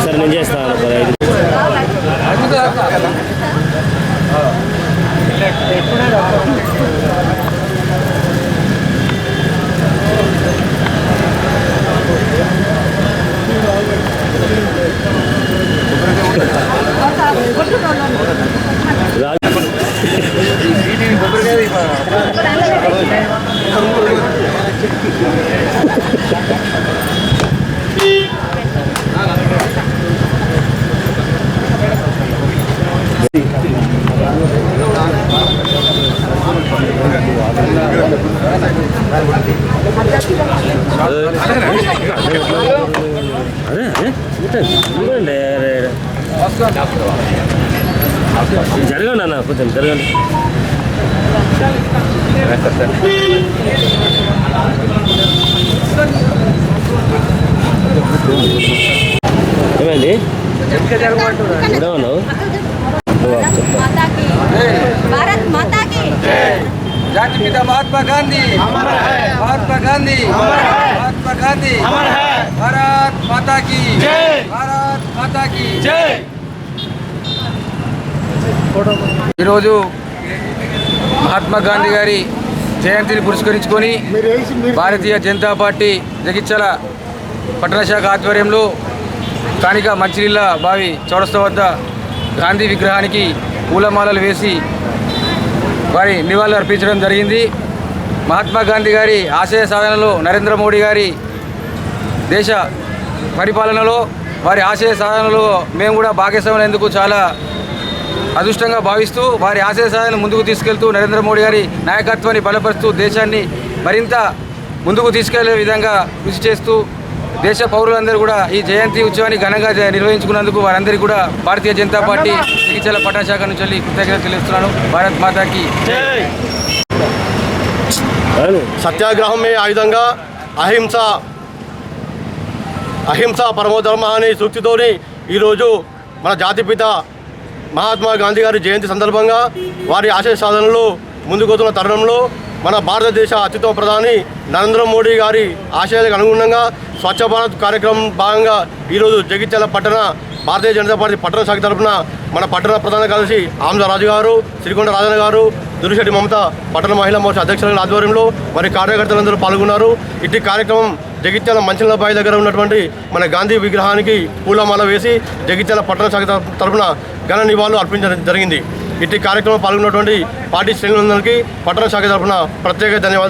సరే నేను చేస్తాను. జరగండి అన్న, కొంచెం జరగండి. ఏమైంది? ఏమన్నావు? జాతిపిత మహాత్మా గాంధీ, మహాత్మా గాంధీ, మహాత్మా గాంధీ, భారత్ మాతా కీ జై, భారత్ మాతా కీ జై. ఈరోజు మహాత్మా గాంధీ గారి జయంతిని పురస్కరించుకొని భారతీయ జనతా పార్టీ జగిత్యాల పట్టణ శాఖ ఆధ్వర్యంలో స్థానిక మంచినీళ్ళ బావి చౌరస్తా వద్ద గాంధీ విగ్రహానికి పూలమాలలు వేసి వారి నివాళులు అర్పించడం జరిగింది. మహాత్మా గాంధీ గారి ఆశయ సాధనలో నరేంద్ర మోడీ గారి దేశ పరిపాలనలో వారి ఆశయ సాధనలో మేము కూడా భాగస్వాములందుకు చాలా అదృష్టంగా భావిస్తూ వారి ఆశయ సాధనను ముందుకు తీసుకెళ్తూ నరేంద్ర మోడీ గారి నాయకత్వాన్ని బలపరుస్తూ దేశాన్ని మరింత ముందుకు తీసుకెళ్లే విధంగా కృషి చేస్తూ దేశ పౌరులందరూ కూడా ఈ జయంతి ఉత్సవాన్ని ఘనంగా నిర్వహించుకున్నందుకు వారందరికీ కూడా భారతీయ జనతా పార్టీ జగిత్యాల పట్టణ శాఖ నుంచి కృతజ్ఞతలు తెలుస్తున్నాను. భారత్ మాతాకి సత్యాగ్రహం మే ఆయుధంగా అహింస పరమోధర్మ అనే సూక్తితోని ఈరోజు మన జాతిపిత మహాత్మా గాంధీ గారి జయంతి సందర్భంగా వారి ఆశయ సాధనలో ముందుకొస్తున్న తరుణంలో మన భారతదేశ అత్యుత్తమ ప్రధాని నరేంద్ర మోడీ గారి ఆశయాలకు అనుగుణంగా స్వచ్ఛ భారత్ కార్యక్రమం భాగంగా ఈరోజు జగిత్యాల పట్టణ భారతీయ జనతా పార్టీ పట్టణ శాఖ తరఫున మన పట్టణ ప్రధాన కార్యదర్శి ఆమ్జా రాజు గారు, సిరికొండ రాజన్న గారు, దురిశెట్టి మమత పట్టణ మహిళా మోర్చా అధ్యక్షుల ఆధ్వర్యంలో మరి కార్యకర్తలందరూ పాల్గొన్నారు. ఇట్టి కార్యక్రమం జగిత్యాల మంచినీళ్ళ బావి దగ్గర ఉన్నటువంటి మన గాంధీ విగ్రహానికి పూలమాల వేసి జగిత్యాల పట్టణ శాఖ తరఫున ఘన నివాళులు అర్పించడం జరిగింది. ఇట్టి కార్యక్రమం పాల్గొన్నటువంటి పార్టీ శ్రేణులందరికీ పట్టణ శాఖ తరఫున ప్రత్యేక ధన్యవాదాలు.